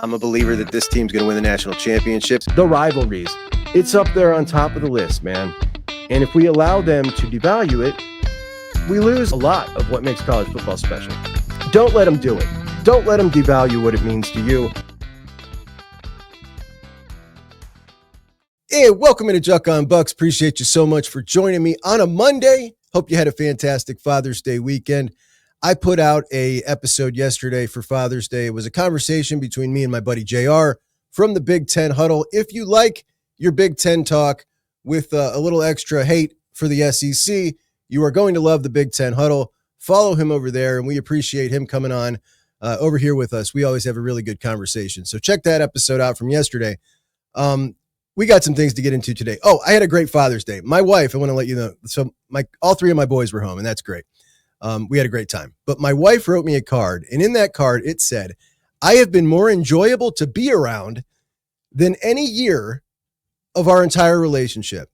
I'm a believer that this team's going to win the national championships. The rivalries, it's up there on top of the list, man. And if we allow them to devalue it, we lose a lot of what makes college football special. Don't let them do it. Don't let them devalue what it means to you. Hey, welcome into JUCK on Bucks. Appreciate you so much for joining me on a Monday. Hope you had a fantastic Father's Day weekend. I put out a episode yesterday for Father's Day. It was a conversation between me and my buddy JR from the Big Ten Huddle. If you like your Big Ten talk with a little extra hate for the SEC, you are going to love the Big Ten Huddle. Follow him over there, and we appreciate him coming on over here with us. We always have a really good conversation. So check that episode out from yesterday. We got some things to get into today. Oh, I had a great Father's Day. My wife, I want to let you know, so all three of my boys were home, and that's great. We had a great time. But my wife wrote me a card, and in that card, it said, "I have been more enjoyable to be around than any year of our entire relationship."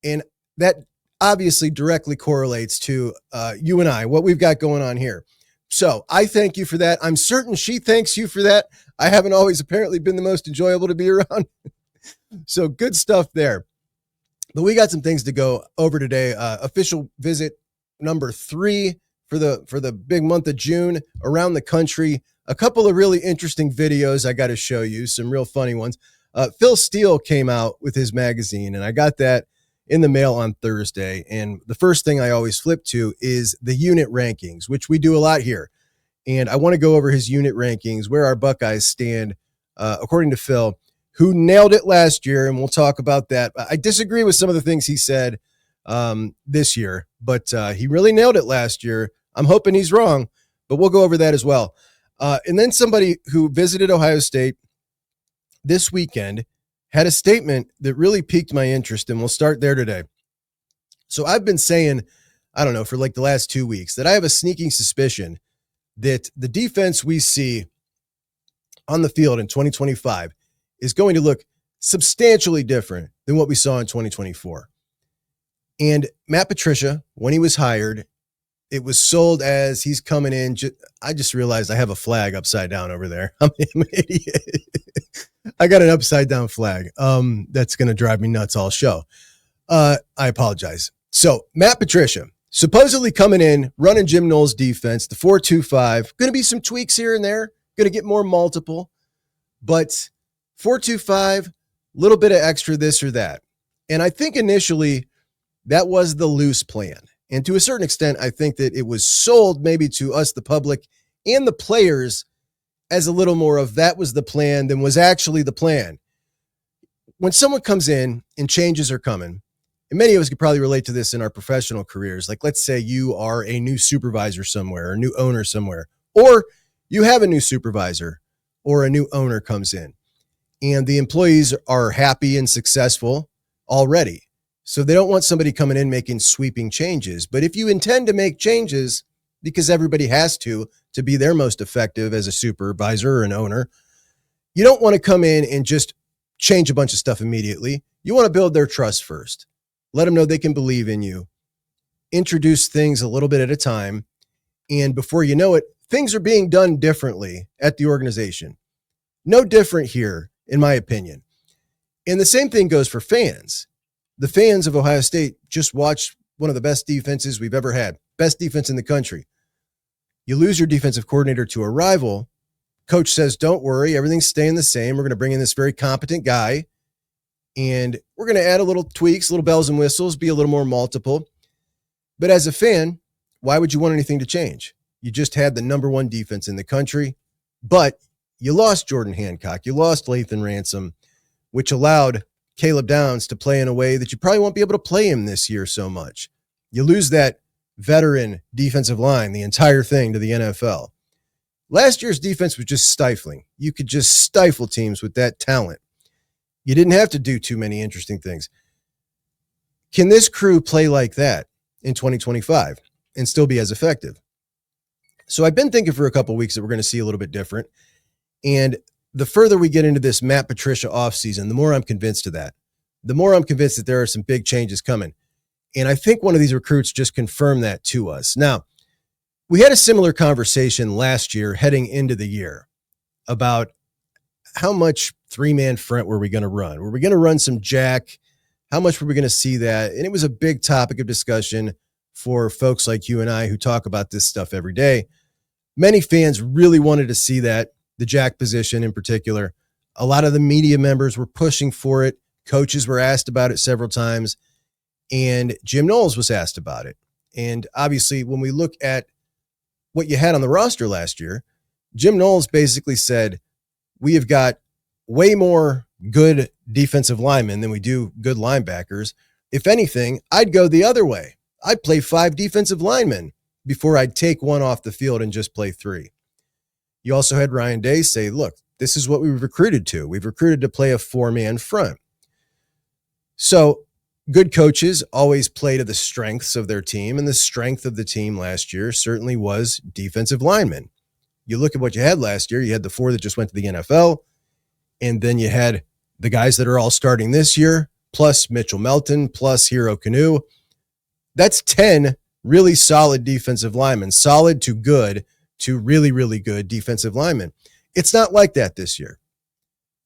And that obviously directly correlates to you and I, what we've got going on here. So I thank you for that. I'm certain she thanks you for that. I haven't always apparently been the most enjoyable to be around. So good stuff there. But we got some things to go over today. Official visit number 3 for the big month of June around the country. A couple of really interesting videos I got to show you, some real funny ones. Phil Steele came out with his magazine, and I got that in the mail on Thursday. And the first thing I always flip to is the unit rankings, which we do a lot here. And I want to go over his unit rankings, where our Buckeyes stand, according to Phil, who nailed it last year, and we'll talk about that. I disagree with some of the things he said this year, but he really nailed it last year. I'm hoping he's wrong, but we'll go over that as well. And then somebody who visited Ohio State this weekend had a statement that really piqued my interest, and we'll start there today. So I've been saying, I don't know, for like the last 2 weeks, that I have a sneaking suspicion that the defense we see on the field in 2025 is going to look substantially different than what we saw in 2024. And Matt Patricia, when he was hired, it was sold as he's coming in. I just realized I have a flag upside down over there. I'm an idiot. I got an upside down flag. That's going to drive me nuts all show. I apologize. So Matt Patricia, supposedly coming in, running Jim Knowles' defense, the 4-2-5. Going to be some tweaks here and there. Going to get more multiple. But 4-2-5, little bit of extra this or that. And I think initially that was the loose plan. And to a certain extent, I think that it was sold maybe to us, the public, and the players as a little more of that was the plan than was actually the plan. When someone comes in and changes are coming, and many of us could probably relate to this in our professional careers. Like, let's say you are a new supervisor somewhere, or a new owner somewhere, or you have a new supervisor or a new owner comes in, and the employees are happy and successful already. So they don't want somebody coming in making sweeping changes. But if you intend to make changes, because everybody has to be their most effective as a supervisor or an owner, you don't want to come in and just change a bunch of stuff immediately. You want to build their trust first. Let them know they can believe in you. Introduce things a little bit at a time. And before you know it, things are being done differently at the organization. No different here, in my opinion. And the same thing goes for fans. The fans of Ohio State just watched one of the best defenses we've ever had. Best defense in the country. You lose your defensive coordinator to a rival. Coach says, don't worry, everything's staying the same. We're going to bring in this very competent guy, and we're going to add a little tweaks, little bells and whistles, be a little more multiple. But as a fan, why would you want anything to change? You just had the number one defense in the country, but you lost Jordan Hancock. You lost Lathan Ransom, which allowed Caleb Downs to play in a way that you probably won't be able to play him this year so much. You lose that veteran defensive line, the entire thing, to the NFL. Last year's defense was just stifling. You could just stifle teams with that talent. You didn't have to do too many interesting things. Can this crew play like that in 2025 and still be as effective? So I've been thinking for a couple of weeks that we're going to see a little bit different. And the further we get into this Matt Patricia offseason, the more I'm convinced of that. The more I'm convinced that there are some big changes coming. And I think one of these recruits just confirmed that to us. Now, we had a similar conversation last year heading into the year about how much three-man front were we going to run? Were we going to run some jack? How much were we going to see that? And it was a big topic of discussion for folks like you and I who talk about this stuff every day. Many fans really wanted to see that, the jack position in particular. A lot of the media members were pushing for it. Coaches were asked about it several times. And Jim Knowles was asked about it. And obviously, when we look at what you had on the roster last year, Jim Knowles basically said, we have got way more good defensive linemen than we do good linebackers. If anything, I'd go the other way. I'd play 5 defensive linemen before I'd take one off the field and just play 3. You also had Ryan Day say, look, this is what we've recruited to. We've recruited to play a 4-man front. So good coaches always play to the strengths of their team, and the strength of the team last year certainly was defensive linemen. You look at what you had last year, you had the 4 that just went to the NFL, and then you had the guys that are all starting this year, plus Mitchell Melton, plus Hero Kanu. That's 10 really solid defensive linemen, solid to good to really, really good defensive linemen. It's not like that this year.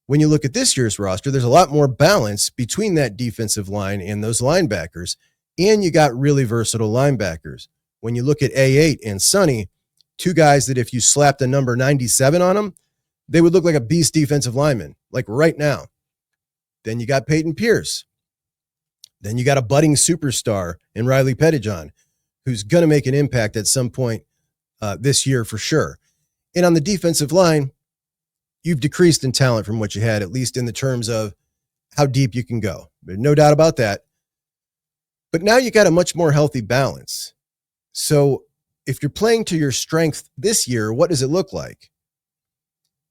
When you look at this year's roster, there's a lot more balance between that defensive line and those linebackers, and you got really versatile linebackers. When you look at A8 and Sonny, 2 guys that if you slapped a number 97 on them, they would look like a beast defensive lineman, like right now. Then you got Peyton Pierce. Then you got a budding superstar in Riley Pettijohn, who's going to make an impact at some point this year for sure. And on the defensive line, you've decreased in talent from what you had, at least in the terms of how deep you can go. There's no doubt about that. But now you got a much more healthy balance. So if you're playing to your strength this year, what does it look like?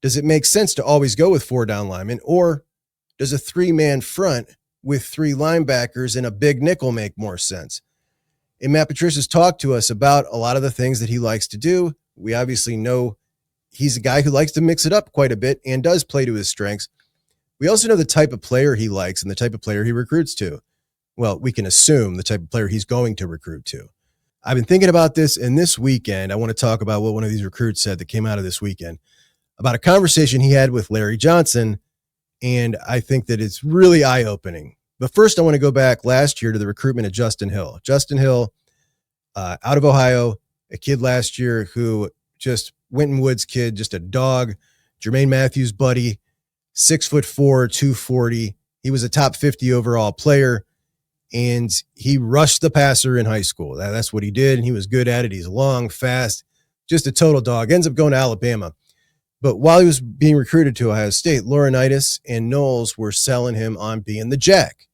Does it make sense to always go with 4 down linemen, or does a 3-man front with 3 linebackers and a big nickel make more sense? And Matt Patricia's talked to us about a lot of the things that he likes to do. We obviously know he's a guy who likes to mix it up quite a bit and does play to his strengths. We also know the type of player he likes and the type of player he recruits to. Well, we can assume the type of player he's going to recruit to. I've been thinking about this, and this weekend, I want to talk about what one of these recruits said that came out of this weekend about a conversation he had with Larry Johnson, and I think that it's really eye-opening. But first, I want to go back last year to the recruitment of Justin Hill. Justin Hill, out of Ohio, a kid last year who just Winton Woods kid, just a dog, Jermaine Matthews' buddy, 6'4", 240. He was a top 50 overall player, and he rushed the passer in high school. That's what he did, and he was good at it. He's long, fast, just a total dog. Ends up going to Alabama. But while he was being recruited to Ohio State, Laurinaitis and Knowles were selling him on being the jack.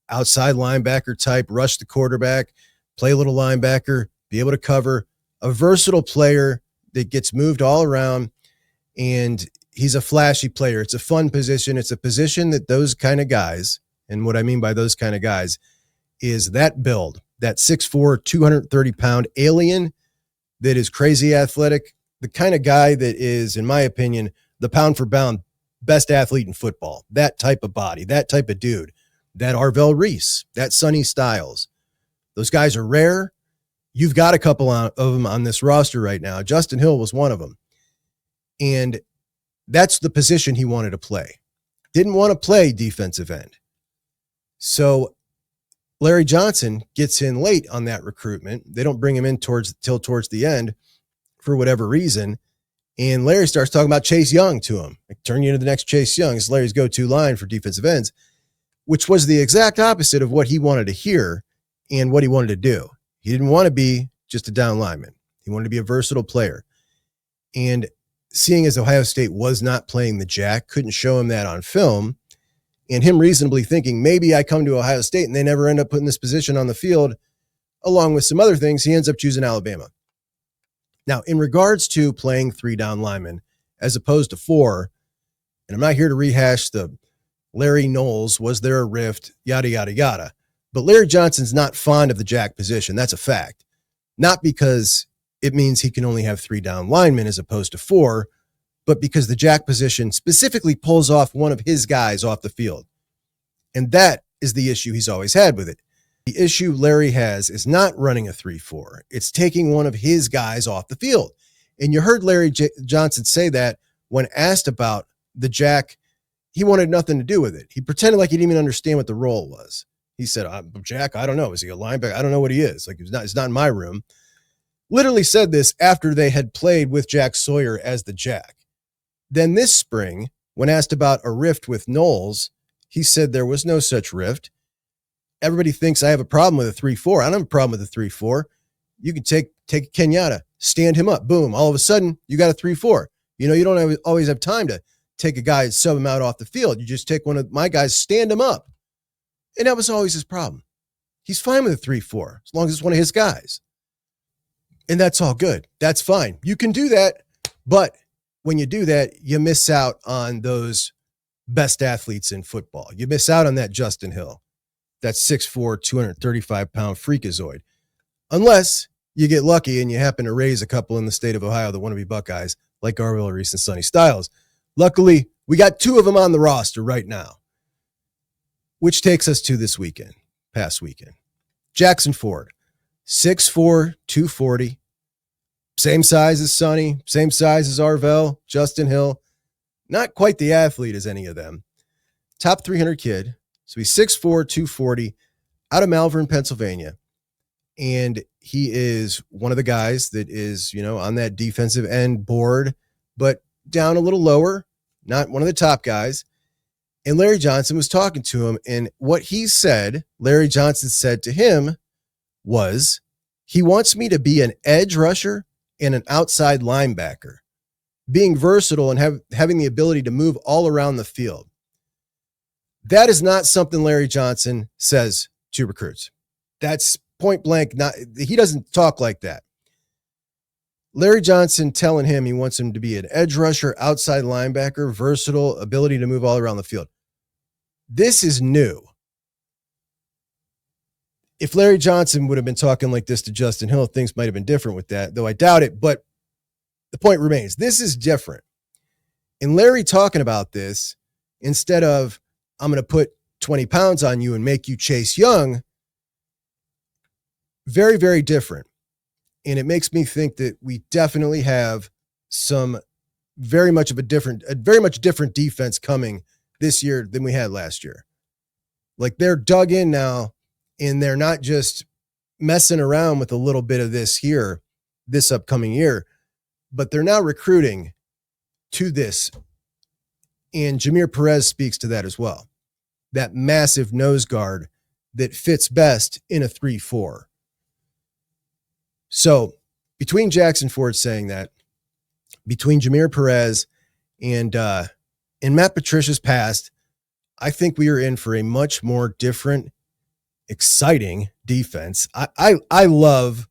Outside linebacker type, rush the quarterback, play a little linebacker, be able to cover, a versatile player that gets moved all around, and he's a flashy player. It's a fun position. It's a position that those kind of guys, and what I mean by those kind of guys is that build, that 6'4", 230-pound alien that is crazy athletic, the kind of guy that is, in my opinion, the pound for pound best athlete in football. That type of body, that type of dude, that Arvell Reese, that Sonny Styles. Those guys are rare. You've got a couple of them on this roster right now. Justin Hill was one of them. And that's the position he wanted to play. Didn't want to play defensive end. So Larry Johnson gets in late on that recruitment. They don't bring him in till towards the end for whatever reason. And Larry starts talking about Chase Young to him. Like, turn you into the next Chase Young. It's Larry's go-to line for defensive ends, which was the exact opposite of what he wanted to hear and what he wanted to do. He didn't want to be just a down lineman. He wanted to be a versatile player. And seeing as Ohio State was not playing the jack, couldn't show him that on film, and him reasonably thinking, maybe I come to Ohio State and they never end up putting this position on the field, along with some other things, he ends up choosing Alabama. Now, in regards to playing 3 down linemen as opposed to 4, and I'm not here to rehash the Larry Knowles, was there a rift, yada, yada, yada. But Larry Johnson's not fond of the jack position. That's a fact. Not because it means he can only have 3 down linemen as opposed to 4, but because the jack position specifically pulls off one of his guys off the field. And that is the issue he's always had with it. The issue Larry has is not running a 3-4. It's taking one of his guys off the field. And you heard Larry Johnson say that when asked about the Jack, he wanted nothing to do with it. He pretended like he didn't even understand what the role was. He said, Jack, I don't know. Is he a linebacker? I don't know what he is. Like, it's not in my room. Literally said this after they had played with Jack Sawyer as the Jack. Then this spring, when asked about a rift with Knowles, he said there was no such rift. Everybody thinks I have a problem with a 3-4. I don't have a problem with a 3-4. You can take Kenyatta, stand him up, boom. All of a sudden, you got a 3-4. You know, you don't always have time to take a guy and sub him out off the field. You just take one of my guys, stand him up. And that was always his problem. He's fine with a 3-4 as long as it's one of his guys. And that's all good. That's fine. You can do that. But when you do that, you miss out on those best athletes in football. You miss out on that Justin Hill, that 6'4", 235-pound freakazoid. Unless you get lucky and you happen to raise a couple in the state of Ohio that want to be Buckeyes, like Garville Reese and Sonny Styles. Luckily, we got 2 of them on the roster right now, which takes us to this weekend, past weekend. Jackson Ford, 6'4", 240, same size as Sonny, same size as Arvell, Justin Hill. Not quite the athlete as any of them. Top 300 kid. So he's 6'4", 240, out of Malvern, Pennsylvania. And he is one of the guys that is, on that defensive end board, but down a little lower, not one of the top guys. And Larry Johnson was talking to him. And what he said, Larry Johnson said to him was, he wants me to be an edge rusher and an outside linebacker, being versatile and having the ability to move all around the field. That is not something Larry Johnson says to recruits. That's point blank. He doesn't talk like that. Larry Johnson telling him he wants him to be an edge rusher, outside linebacker, versatile, ability to move all around the field. This is new. If Larry Johnson would have been talking like this to Justin Hill, things might have been different with that, though I doubt it. But the point remains, this is different. And Larry talking about this, instead of, I'm going to put 20 pounds on you and make you Chase Young, very, very different. And it makes me think that we definitely have some very much different defense coming this year than we had last year. Like, they're dug in now, and they're not just messing around with a little bit of this here, this upcoming year, but they're now recruiting to this. And Jameer Perez speaks to that as well. That massive nose guard that fits best in a 3-4. So between Jackson Ford saying that, between Jameer Perez and Matt Patricia's past, I think we are in for a much more different, exciting defense. I love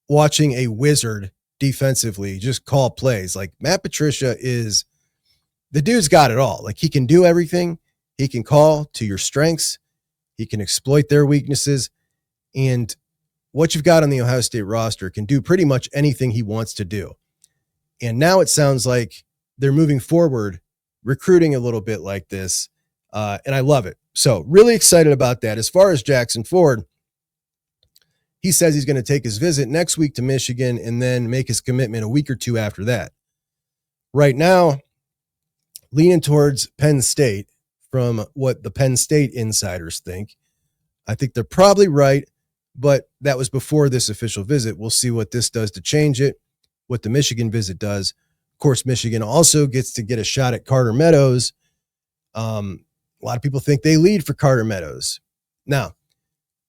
watching a wizard defensively just call plays. Like, Matt Patricia is, the dude's got it all. Like, he can do everything. He can call to your strengths. He can exploit their weaknesses. And what you've got on the Ohio State roster can do pretty much anything he wants to do. And now it sounds like they're moving forward, recruiting a little bit like this. And I love it. So really excited about that. As far as Jackson Ford, he says he's going to take his visit next week to Michigan and then make his commitment a week or two after that. Right now, leaning towards Penn State from what the Penn State insiders think. I think they're probably right, but that was before this official visit. We'll see what this does to change it, what the Michigan visit does. Of course, Michigan also gets to get a shot at Carter Meadows. A lot of people think they lead for Carter Meadows. Now,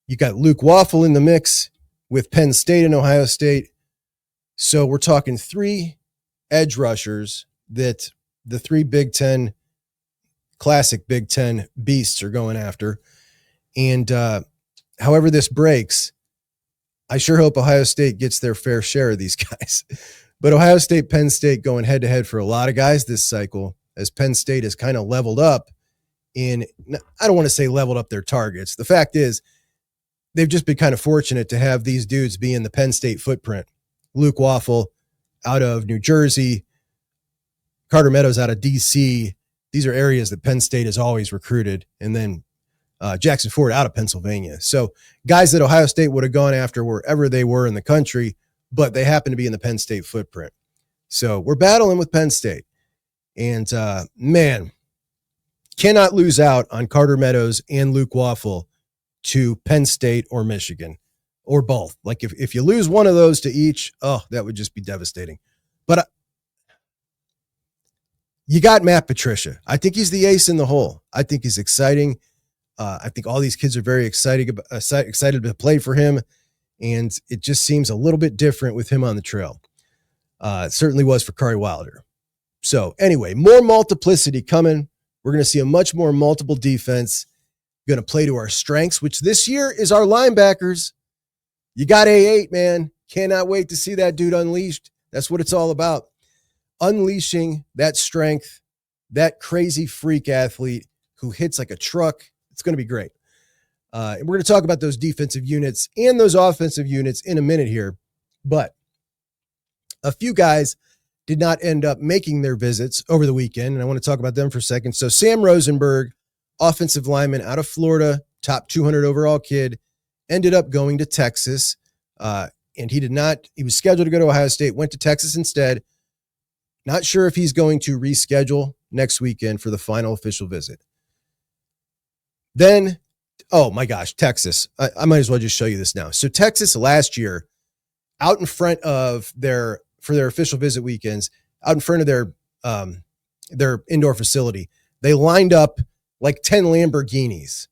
you got Luke Waffle in the mix with Penn State and Ohio State. So we're talking 3 edge rushers that the 3 Big Ten, classic Big Ten beasts are going after. And however this breaks, I sure hope Ohio State gets their fair share of these guys. But Ohio State, Penn State going head-to-head for a lot of guys this cycle, as Penn State has kind of leveled up in, I don't want to say leveled up their targets. The fact is, they've just been kind of fortunate to have these dudes be in the Penn State footprint. Luke Waffle out of New Jersey, Carter Meadows out of D.C. These are areas that Penn State has always recruited. And then Jackson Ford out of Pennsylvania. So guys that Ohio State would have gone after wherever they were in the country, but they happen to be in the Penn State footprint. So we're battling with Penn State. And man, cannot lose out on Carter Meadows and Luke Waffle to Penn State or Michigan or both. Like if you lose one of those to each, oh, that would just be devastating. But you got Matt Patricia. I think he's the ace in the hole. I think he's exciting. I think all these kids are very excited to play for him. And it just seems a little bit different with him on the trail. It certainly was for Kari Wilder. So anyway, more multiplicity coming. We're going to see a much more multiple defense. Going to play to our strengths, which this year is our linebackers. You got A8, man. Cannot wait to see that dude unleashed. That's what it's all about. Unleashing that strength, that crazy freak athlete who hits like a truck. It's going to be great. And we're going to talk about those defensive units and those offensive units in a minute here. But a few guys did not end up making their visits over the weekend, and I want to talk about them for a second. So Sam Rosenberg, offensive lineman out of Florida, top 200 overall kid, ended up going to Texas. And he was scheduled to go to Ohio State, went to Texas instead. Not sure if he's going to reschedule next weekend for the final official visit. Then, oh my gosh, Texas. I might as well just show you this now. So Texas last year, out in front of for their official visit weekends, out in front of their indoor facility, they lined up like 10 Lamborghinis.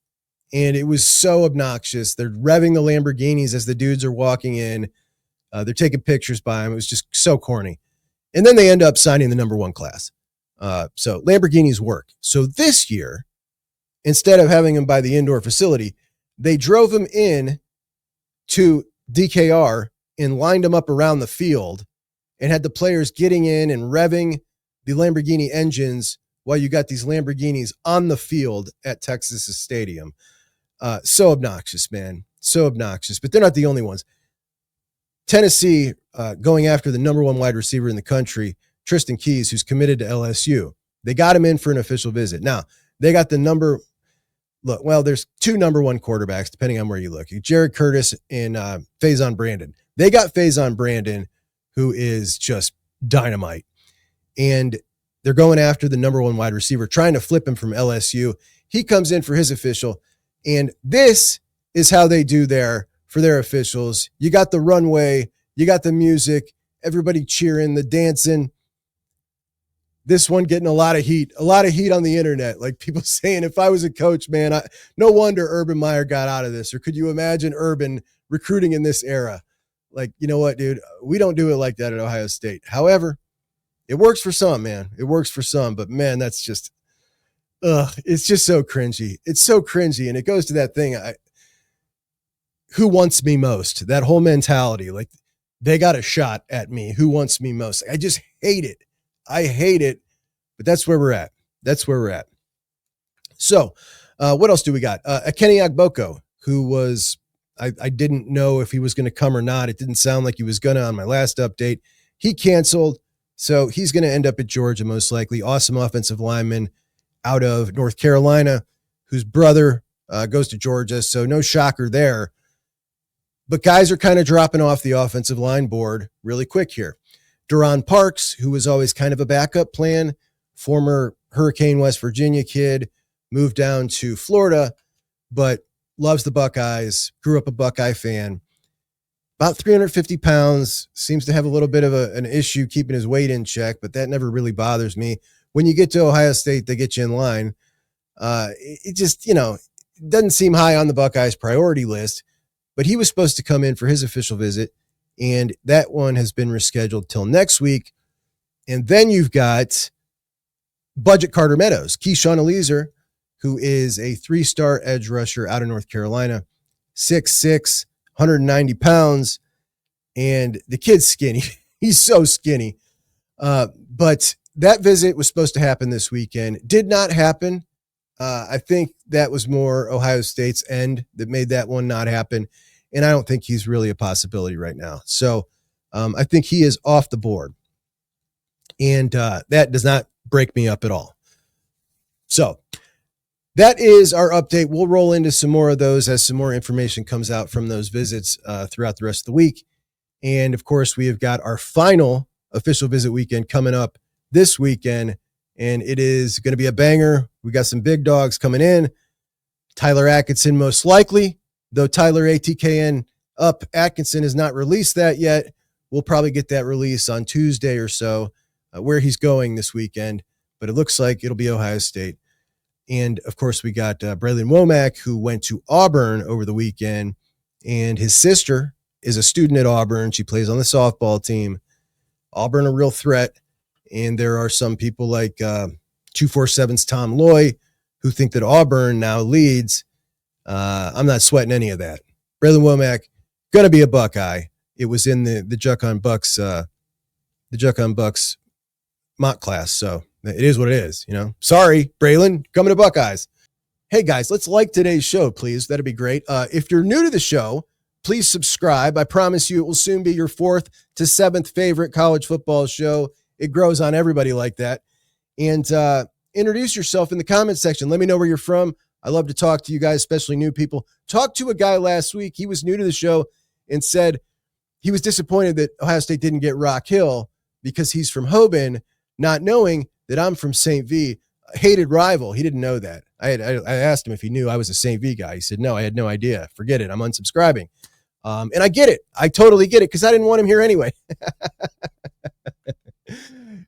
And it was so obnoxious. They're revving the Lamborghinis as the dudes are walking in. They're taking pictures by them. It was just so corny. And then they end up signing the number one class. So Lamborghinis work. So this year, instead of having them by the indoor facility, they drove them in to DKR and lined them up around the field and had the players getting in and revving the Lamborghini engines while you got these Lamborghinis on the field at Texas's stadium. So obnoxious, man. So obnoxious. But they're not the only ones. Tennessee going after the number one wide receiver in the country, Tristan Keys, who's committed to LSU. They got him in for an official visit. Now, they got there's two number one quarterbacks, depending on where you look. Jared Curtis and Faison Brandon. They got Faison Brandon, who is just dynamite. And they're going after the number one wide receiver, trying to flip him from LSU. He comes in for his official. And this is how they do for their officials. You got the runway, you got the music, everybody cheering, the dancing. This one getting a lot of heat on the internet. Like people saying, if I was a coach, man, no wonder Urban Meyer got out of this. Or could you imagine Urban recruiting in this era? Like, you know what, dude, we don't do it like that at Ohio State. However, it works for some, man. It works for some, but man, that's just, it's just so cringy. It's so cringy. And it goes to that thing. Who wants me most? That whole mentality. Like they got a shot at me. Who wants me most? I just hate it. I hate it, but that's where we're at. So what else do we got? Kenny Agboko, who was, I didn't know if he was going to come or not. It didn't sound like he was going to on my last update. He canceled. So he's going to end up at Georgia, most likely. Awesome offensive lineman out of North Carolina, whose brother goes to Georgia. So no shocker there. But guys are kind of dropping off the offensive line board really quick here. Duron Parks, who was always kind of a backup plan, former Hurricane West Virginia kid, moved down to Florida, but loves the Buckeyes, grew up a Buckeye fan. About 350 pounds, seems to have a little bit of an issue keeping his weight in check, but that never really bothers me. When you get to Ohio State, they get you in line. It just, doesn't seem high on the Buckeyes priority list, but he was supposed to come in for his official visit. And that one has been rescheduled till next week. And then you've got Budget Carter Meadows, Keyshawn Eliezer, who is a 3-star edge rusher out of North Carolina, 6'6", 190 pounds. And the kid's skinny. He's so skinny. But that visit was supposed to happen this weekend. Did not happen. I think that was more Ohio State's end that made that one not happen. And I don't think he's really a possibility right now. So I think he is off the board. And that does not break me up at all. So that is our update. We'll roll into some more of those as some more information comes out from those visits throughout the rest of the week. And of course, we have got our final official visit weekend coming up this weekend. and it is going to be a banger. We got some big dogs coming in. Tyler Atkinson most likely, though Tyler ATKN up Atkinson has not released that yet. We'll probably get that release on Tuesday or so, where he's going this weekend, but it looks like it'll be Ohio State. And of course, we got Braylon Womack, who went to Auburn over the weekend, and his sister is a student at Auburn. She plays on the softball team. Auburn, a real threat. And there are some people like 247's Tom Loy who think that Auburn now leads. I'm not sweating any of that. Braylon Womack, going to be a Buckeye. It was in the JUCK on Bucks mock class. So it is what it is, you know. Sorry, Braylon, coming to Buckeyes. Hey guys, let's like today's show, please. That'd be great. If you're new to the show, please subscribe. I promise you it will soon be your 4th to 7th favorite college football show. It grows on everybody like that. And introduce yourself in the comment section. Let me know where you're from. I love to talk to you guys, especially new people. Talked to a guy last week. He was new to the show and said he was disappointed that Ohio State didn't get Rock Hill because he's from Hoban, not knowing that I'm from St. V. A hated rival. He didn't know that. I asked him if he knew I was a St. V guy. He said, no, I had no idea. Forget it. I'm unsubscribing. And I get it. I totally get it because I didn't want him here anyway.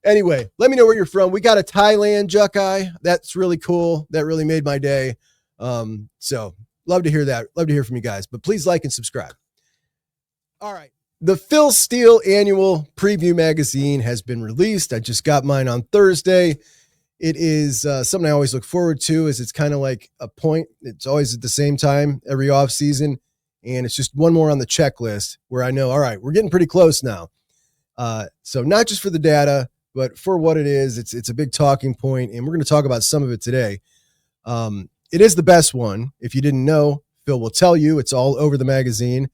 Anyway, let me know where you're from. We got a Thailand Buckeye. That's really cool. That really made my day. So love to hear that. Love to hear from you guys. But please like and subscribe. All right. The Phil Steele annual preview magazine has been released. I just got mine on Thursday. It is something I always look forward to, as it's kind of like a point. It's always at the same time every off season. And it's just one more on the checklist where I know, all right, we're getting pretty close now. So not just for the data, but for what it is, it's a big talking point, and we're going to talk about some of it today. It is the best one. If you didn't know, Phil will tell you. It's all over the magazine,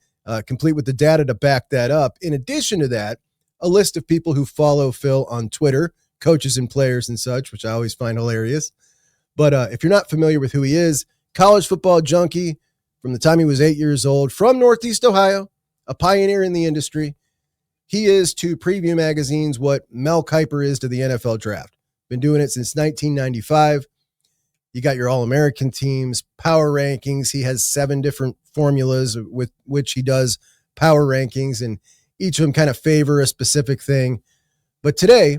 complete with the data to back that up. In addition to that, a list of people who follow Phil on Twitter, coaches and players and such, which I always find hilarious. But if you're not familiar with who he is, college football junkie from the time he was 8 years old, from Northeast Ohio, a pioneer in the industry. He is to preview magazines what Mel Kiper is to the NFL draft. Been doing it since 1995. You got your All-American teams, power rankings. He has 7 different formulas with which he does power rankings, and each of them kind of favor a specific thing. But today,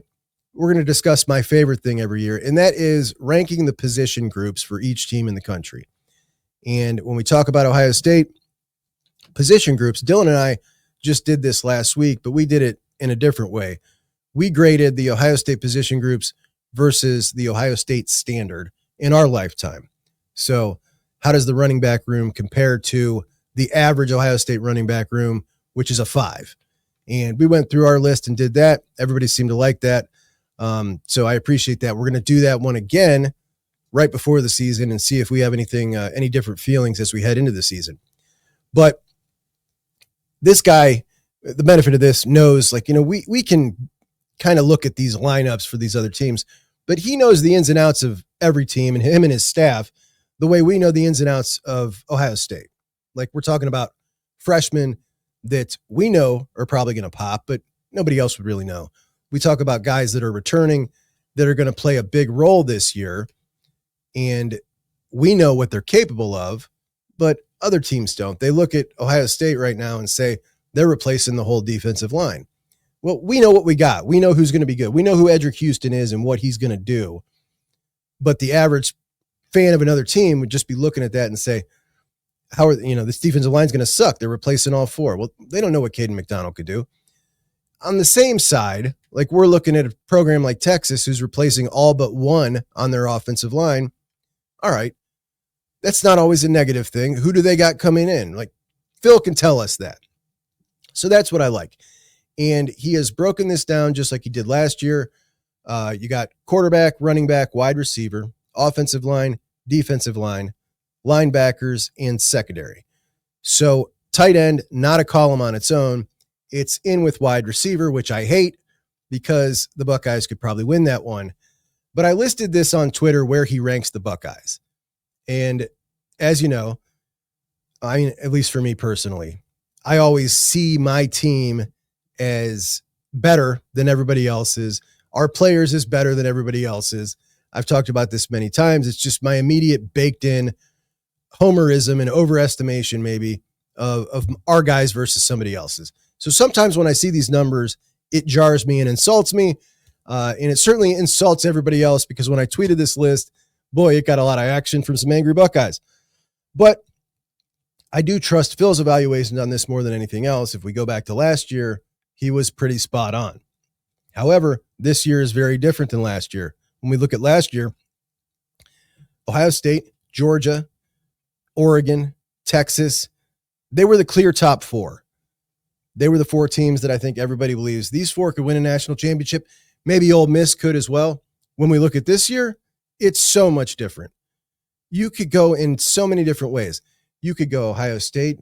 we're going to discuss my favorite thing every year, and that is ranking the position groups for each team in the country. And when we talk about Ohio State position groups, Dylan and I just did this last week, but we did it in a different way. We graded the Ohio State position groups versus the Ohio State standard in our lifetime. So how does the running back room compare to the average Ohio State running back room, which is a 5? And we went through our list and did that. Everybody seemed to like that. So I appreciate that. We're going to do that one again right before the season and see if we have anything, any different feelings as we head into the season. But this guy, the benefit of this, knows, like, you know, we can kind of look at these lineups for these other teams, but he knows the ins and outs of every team, and him and his staff, the way we know the ins and outs of Ohio State. Like, we're talking about freshmen that we know are probably going to pop, but nobody else would really know. We talk about guys that are returning that are going to play a big role this year, and we know what they're capable of, but other teams don't. They look at Ohio State right now and say they're replacing the whole defensive line. Well, we know what we got. We know who's going to be good. We know who Edric Houston is and what he's going to do. But the average fan of another team would just be looking at that and say, how are, this defensive line's going to suck. They're replacing all 4. Well, they don't know what Caden McDonald could do. On the same side, like, we're looking at a program like Texas who's replacing all but 1 on their offensive line. All right. That's not always a negative thing. Who do they got coming in? Like, Phil can tell us that. So that's what I like. And he has broken this down just like he did last year. You got quarterback, running back, wide receiver, offensive line, defensive line, linebackers, and secondary. So tight end, not a column on its own. It's in with wide receiver, which I hate because the Buckeyes could probably win that one. But I listed this on Twitter where he ranks the Buckeyes. And as you know, I mean, at least for me personally, I always see my team as better than everybody else's. our players is better than everybody else's. I've talked about this many times. It's just my immediate baked in homerism and overestimation maybe of our guys versus somebody else's. So sometimes when I see these numbers, it jars me and insults me. And it certainly insults everybody else because when I tweeted this list, boy, it got a lot of action from some angry Buckeyes. But I do trust Phil's evaluations on this more than anything else. If we go back to last year, he was pretty spot on. However, this year is very different than last year. When we look at last year, Ohio State, Georgia, Oregon, Texas, they were the clear top four. They were the four teams that I think everybody believes these four could win a national championship. Maybe Ole Miss could as well. When we look at this year, it's so much different. You could go in so many different ways. You could go Ohio State,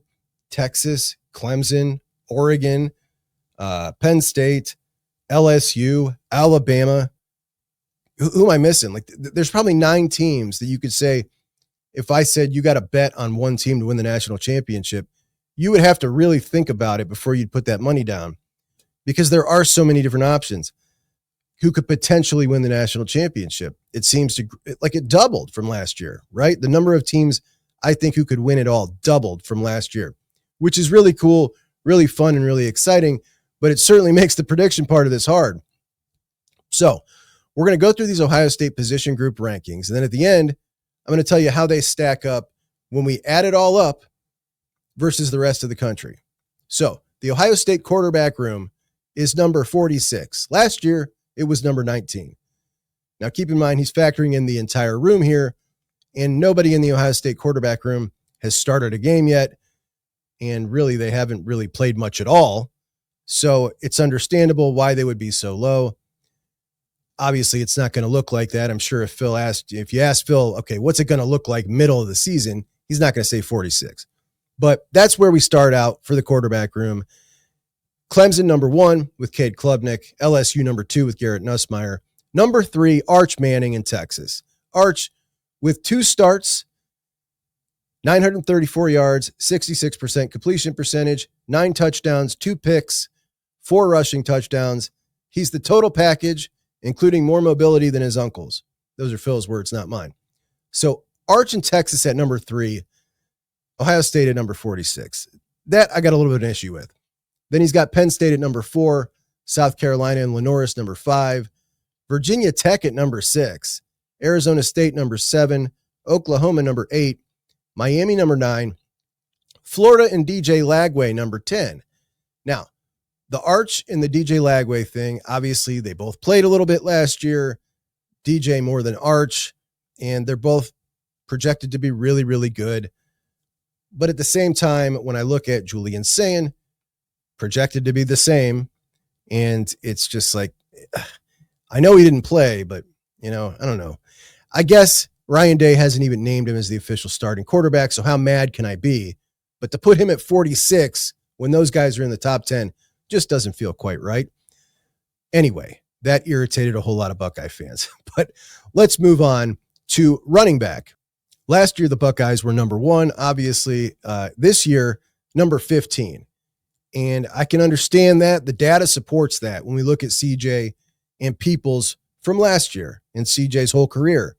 Texas, Clemson, Oregon, Penn State, LSU, Alabama. Who am I missing? Like, there's probably 9 teams that you could say, if I said you got to bet on one team to win the national championship, you would have to really think about it before you'd put that money down, because there are so many different options who could potentially win the national championship. It seems to like it doubled from last year, right? The number of teams I think who could win it all doubled from last year, which is really cool, really fun, and really exciting, but it certainly makes the prediction part of this hard. So we're going to go through these Ohio State position group rankings. And then at the end, I'm going to tell you how they stack up when we add it all up versus the rest of the country. So the Ohio State quarterback room is number 46. Last year, it was number 19. Now, keep in mind, he's factoring in the entire room here, and nobody in the Ohio State quarterback room has started a game yet, and really, they haven't really played much at all. So it's understandable why they would be so low. Obviously, it's not going to look like that. I'm sure if you ask Phil, okay, what's it going to look like middle of the season, he's not going to say 46. But that's where we start out for the quarterback room. Clemson, number 1 with Cade Klubnik. LSU, number 2 with Garrett Nussmeier. Number 3, Arch Manning in Texas. Arch with 2 starts, 934 yards, 66% completion percentage, 9 touchdowns, 2 picks, 4 rushing touchdowns. He's the total package, including more mobility than his uncles. Those are Phil's words, not mine. So Arch in Texas at number 3, Ohio State at number 46. That I got a little bit of an issue with. Then he's got Penn State at number 4, South Carolina and Lenoris number 5, Virginia Tech at number 6, Arizona State number 7, Oklahoma number 8, Miami number 9, Florida and DJ Lagway number 10. Now, the Arch and the DJ Lagway thing, obviously they both played a little bit last year, DJ more than Arch, and they're both projected to be really, really good. But at the same time, when I look at Julian Sayin, projected to be the same, and it's just like, I know he didn't play, but, I don't know. I guess Ryan Day hasn't even named him as the official starting quarterback, so how mad can I be? But to put him at 46 when those guys are in the top 10 just doesn't feel quite right. Anyway, that irritated a whole lot of Buckeye fans. But let's move on to running back. Last year, the Buckeyes were number 1, obviously. This year, number 15. And I can understand that. The data supports that when we look at CJ and Peoples from last year and CJ's whole career.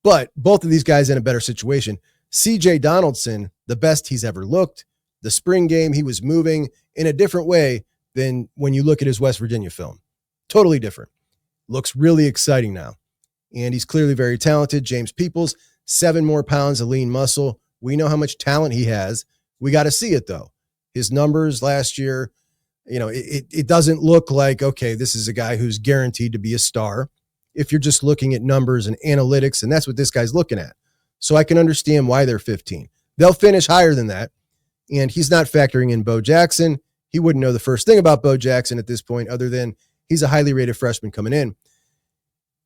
But both of these guys in a better situation. CJ Donaldson, the best he's ever looked. The spring game, he was moving in a different way than when you look at his West Virginia film. Totally different. Looks really exciting now. And he's clearly very talented. James Peoples, 7 more pounds of lean muscle. We know how much talent he has. We got to see it, though. His numbers last year, it doesn't look like, okay, this is a guy who's guaranteed to be a star. If you're just looking at numbers and analytics, and that's what this guy's looking at. So I can understand why they're 15. They'll finish higher than that. And he's not factoring in Bo Jackson. He wouldn't know the first thing about Bo Jackson at this point, other than he's a highly rated freshman coming in.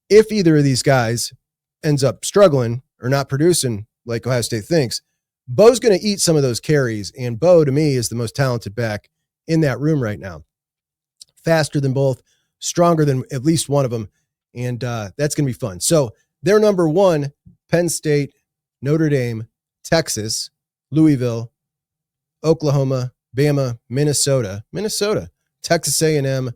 If either of these guys ends up struggling or not producing like Ohio State thinks, Bo's going to eat some of those carries, and Bo, to me, is the most talented back in that room right now. Faster than both, stronger than at least one of them, and that's going to be fun. So they're number 1, Penn State, Notre Dame, Texas, Louisville, Oklahoma, Bama, Minnesota, Texas A&M,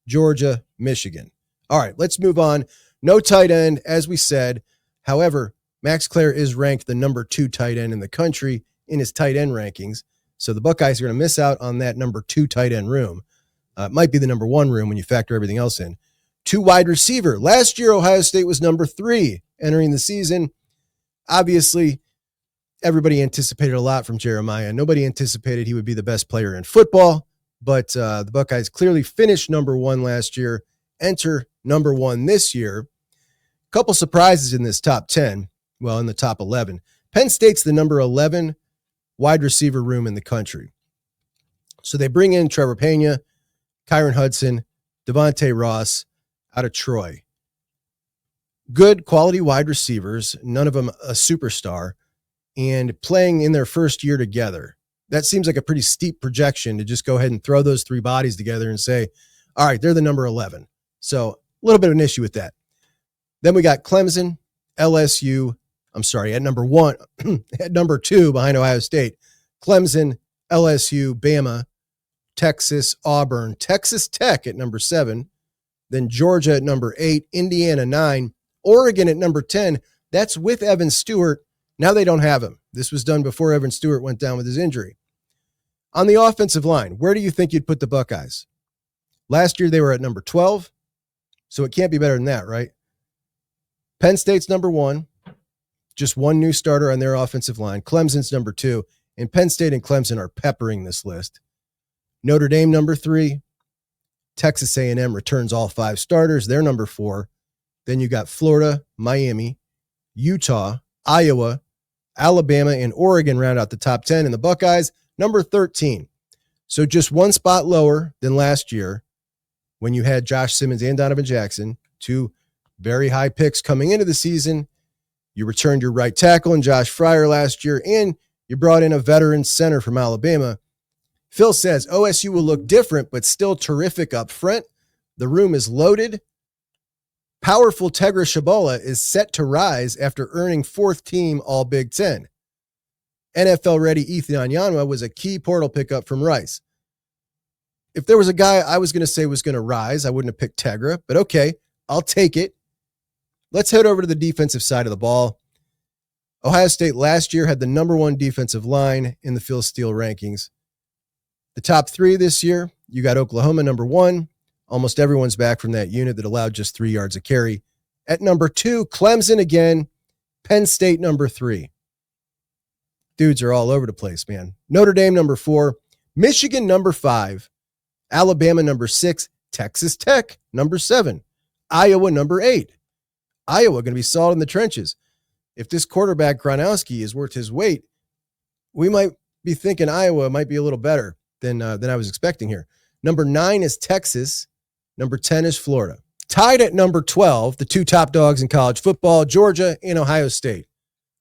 Georgia, Michigan. All right, let's move on. No tight end, as we said. However, Max Clare is ranked the number 2 tight end in the country in his tight end rankings. So the Buckeyes are going to miss out on that number 2 tight end room. It might be the number 1 room when you factor everything else in. 2 wide receiver. Last year, Ohio State was number 3 entering the season. Obviously, everybody anticipated a lot from Jeremiah. Nobody anticipated he would be the best player in football, but the Buckeyes clearly finished number 1 last year, enter number 1 this year. Couple surprises in this top 10. Well, in the top 11. Penn State's the number 11 wide receiver room in the country. So they bring in Trevor Pena, Kyron Hudson, Devontae Ross out of Troy. Good quality wide receivers, none of them a superstar, and playing in their first year together. That seems like a pretty steep projection to just go ahead and throw those 3 bodies together and say, all right, they're the number 11. So a little bit of an issue with that. Then we got Clemson, LSU, at number 1, at number 2 behind Ohio State, Clemson, LSU, Bama, Texas, Auburn, Texas Tech at number 7, then Georgia at number 8, Indiana 9, Oregon at number 10. That's with Evan Stewart. Now they don't have him. This was done before Evan Stewart went down with his injury. On the offensive line, where do you think you'd put the Buckeyes? Last year they were at number 12, so it can't be better than that, right? Penn State's number 1, just 1 new starter on their offensive line. Clemson's number 2, and Penn State and Clemson are peppering this list. Notre Dame number 3, Texas A&M returns all 5 starters. They're number 4. Then you got Florida, Miami, Utah, Iowa, Alabama, and Oregon round out the top 10, and the Buckeyes number 13. So just 1 spot lower than last year when you had Josh Simmons and Donovan Jackson, 2 very high picks coming into the season. You returned your right tackle in Josh Fryer last year, and you brought in a veteran center from Alabama. Phil says OSU will look different, but still terrific up front. The room is loaded. Powerful Tegra Shabola is set to rise after earning 4th team All Big Ten. NFL-ready Ethan Onyanwa was a key portal pickup from Rice. If there was a guy I was going to say was going to rise, I wouldn't have picked Tegra, but okay, I'll take it. Let's head over to the defensive side of the ball. Ohio State last year had the number 1 defensive line in the Phil Steele rankings. The top 3 this year, you got Oklahoma number 1. Almost everyone's back from that unit that allowed just 3 yards a carry. At number 2, Clemson again. Penn State number 3. Dudes are all over the place, man. Notre Dame number 4. Michigan number 5. Alabama number 6. Texas Tech number 7. Iowa number 8. Iowa going to be solid in the trenches. If this quarterback Gronowski is worth his weight, we might be thinking Iowa might be a little better than I was expecting here. Number 9 is Texas. Number 10 is Florida. Tied at number 12, the 2 top dogs in college football, Georgia and Ohio State.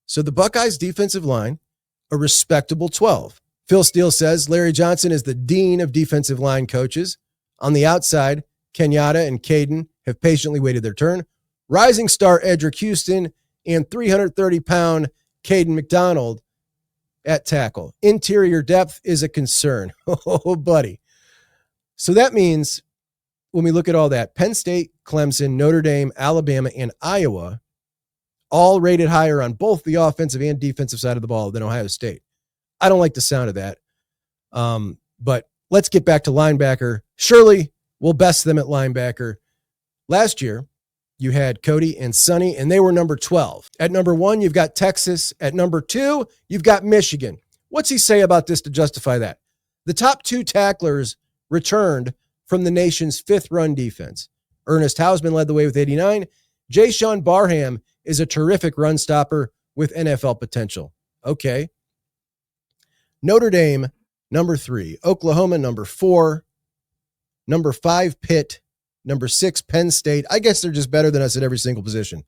So the Buckeyes defensive line, a respectable 12. Phil Steele says Larry Johnson is the dean of defensive line coaches. On the outside, Kenyatta and Caden have patiently waited their turn. Rising star Edric Houston and 330-pound Caden McDonald at tackle. Interior depth is a concern. Oh, buddy. So that means when we look at all that, Penn State, Clemson, Notre Dame, Alabama, and Iowa all rated higher on both the offensive and defensive side of the ball than Ohio State. I don't like the sound of that. But let's get back to linebacker. Surely we'll best them at linebacker. Last year, you had Cody and Sonny, and they were number 12. At number 1, you've got Texas. At number 2, you've got Michigan. What's he say about this to justify that? The top 2 tacklers returned from the nation's 5th run defense. Ernest Hausman led the way with 89. Jayshon Barham is a terrific run stopper with NFL potential. Okay. Notre Dame, number 3. Oklahoma, number 4. Number 5, Pitt. Number 6, Penn State. I guess they're just better than us at every single position.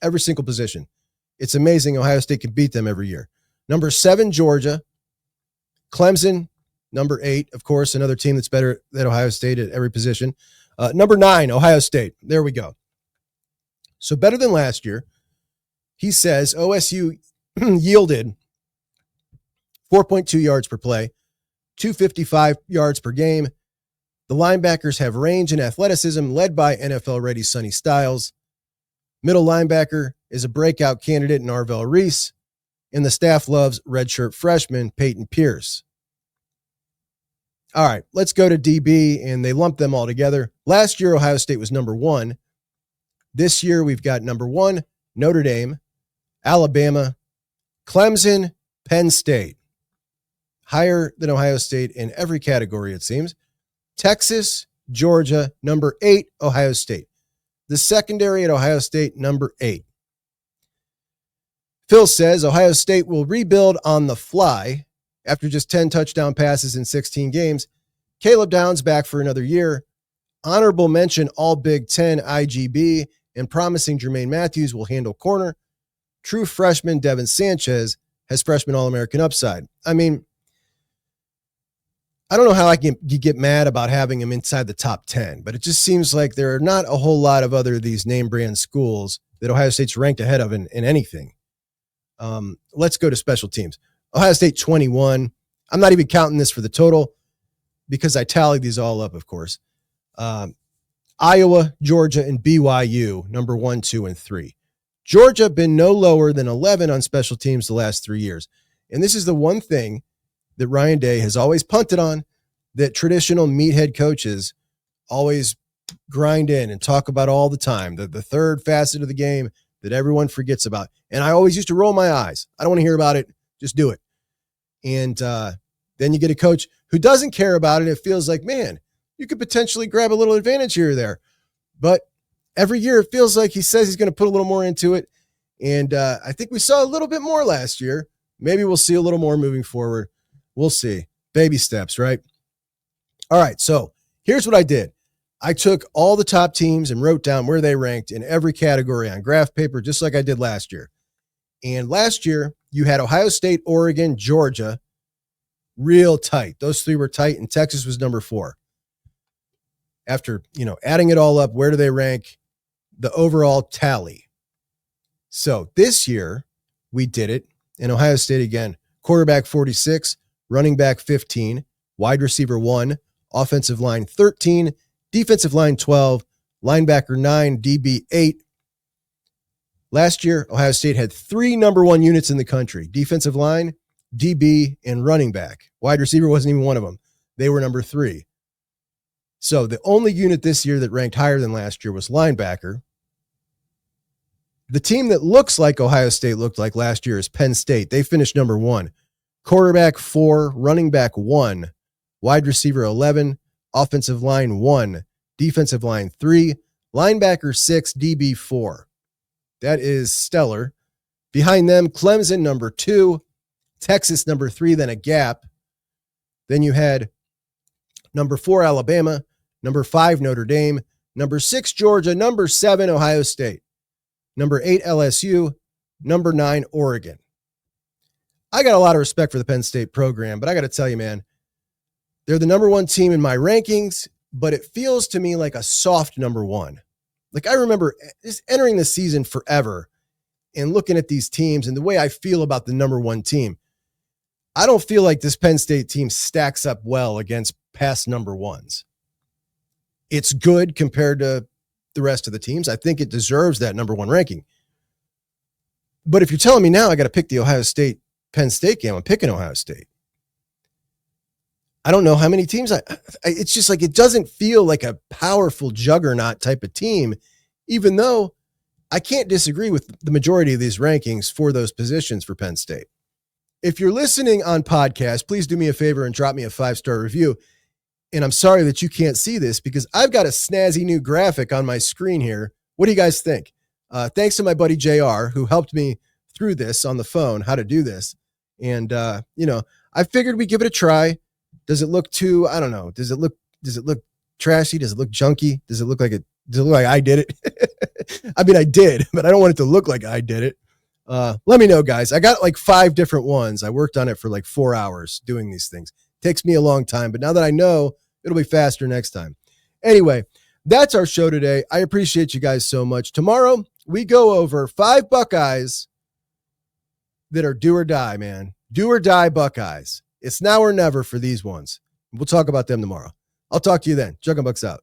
Every single position. It's amazing Ohio State can beat them every year. Number 7, Georgia. Clemson, number 8, of course, another team that's better than Ohio State at every position. Number 9, Ohio State. There we go. So better than last year. He says OSU yielded 4.2 yards per play, 255 yards per game, The linebackers have range and athleticism led by NFL-ready Sonny Styles. Middle linebacker is a breakout candidate in Arvell Reese, and the staff loves redshirt freshman Peyton Pierce. All right, let's go to DB, and they lumped them all together. Last year, Ohio State was number 1. This year, we've got number 1, Notre Dame, Alabama, Clemson, Penn State. Higher than Ohio State in every category, it seems. Texas, Georgia, number 8, Ohio State. The secondary at Ohio State, number 8. Phil says Ohio State will rebuild on the fly after just 10 touchdown passes in 16 games. Caleb Downs back for another year. Honorable mention all Big Ten IGB, and promising Jermaine Matthews will handle corner. True freshman Devin Sanchez has freshman All-American upside. I mean, I don't know how you get mad about having him inside the top 10, but it just seems like there are not a whole lot of other of these name brand schools that Ohio State's ranked ahead of in anything. Let's go to special teams. Ohio State 21. I'm not even counting this for the total because I tallied these all up, of course. Iowa, Georgia, and BYU, number 1, 2, and 3. Georgia been no lower than 11 on special teams the last 3 years. And this is the one thing that Ryan Day has always punted on, that traditional meathead coaches always grind in and talk about all the time, the third facet of the game that everyone forgets about. And I always used to roll my eyes. I don't want to hear about it. Just do it. And then you get a coach who doesn't care about it. It feels like, man, you could potentially grab a little advantage here or there. But every year it feels like he says he's going to put a little more into it. And I think we saw a little bit more last year. Maybe we'll see a little more moving forward. We'll see. Baby steps, right? All right, so here's what I did. I took all the top teams and wrote down where they ranked in every category on graph paper, just like I did last year. And last year, you had Ohio State, Oregon, Georgia, real tight. Those 3 were tight, and Texas was number 4. After, adding it all up, where do they rank? The overall tally. So this year, we did it in Ohio State again. Quarterback 46, running back 15, wide receiver 1, offensive line 13, defensive line 12, linebacker 9, DB 8. Last year, Ohio State had 3 number 1 units in the country: defensive line, DB, and running back. Wide receiver wasn't even one of them. They were number 3. So the only unit this year that ranked higher than last year was linebacker. The team that looks like Ohio State looked like last year is Penn State. They finished number 1. Quarterback 4, running back 1, wide receiver 11, offensive line 1, defensive line 3, linebacker 6, DB 4. That is stellar. Behind them, Clemson number 2, Texas number 3, then a gap. Then you had number 4, Alabama, number 5, Notre Dame, number 6, Georgia, number 7, Ohio State, number 8, LSU, number 9, Oregon. I got a lot of respect for the Penn State program, but I got to tell you, man, they're the number 1 team in my rankings, but it feels to me like a soft number 1. Like, I remember just entering the season forever and looking at these teams and the way I feel about the number 1 team. I don't feel like this Penn State team stacks up well against past number 1s. It's good compared to the rest of the teams. I think it deserves that number 1 ranking. But if you're telling me now I got to pick the Ohio State Penn State game, I'm picking Ohio State. I don't know how many teams it's just like, it doesn't feel like a powerful juggernaut type of team, even though I can't disagree with the majority of these rankings for those positions for Penn State. If you're listening on podcast, please do me a favor and drop me a 5-star review. And I'm sorry that you can't see this because I've got a snazzy new graphic on my screen here. What do you guys think? Thanks to my buddy JR, who helped me through this on the phone, how to do this. And, I figured we'd give it a try. Does it look too, I don't know. Does it look trashy? Does it look junky? Does it look like I did it? I mean, I did, but I don't want it to look like I did it. Let me know, guys. I got like 5 different ones. I worked on it for like 4 hours doing these things. Takes me a long time, but now that I know, it'll be faster next time. Anyway, that's our show today. I appreciate you guys so much. Tomorrow, we go over 5 Buckeyes that are do or die, man. Do or die Buckeyes. It's now or never for these ones. We'll talk about them tomorrow. I'll talk to you then. JUCK and Bucks out.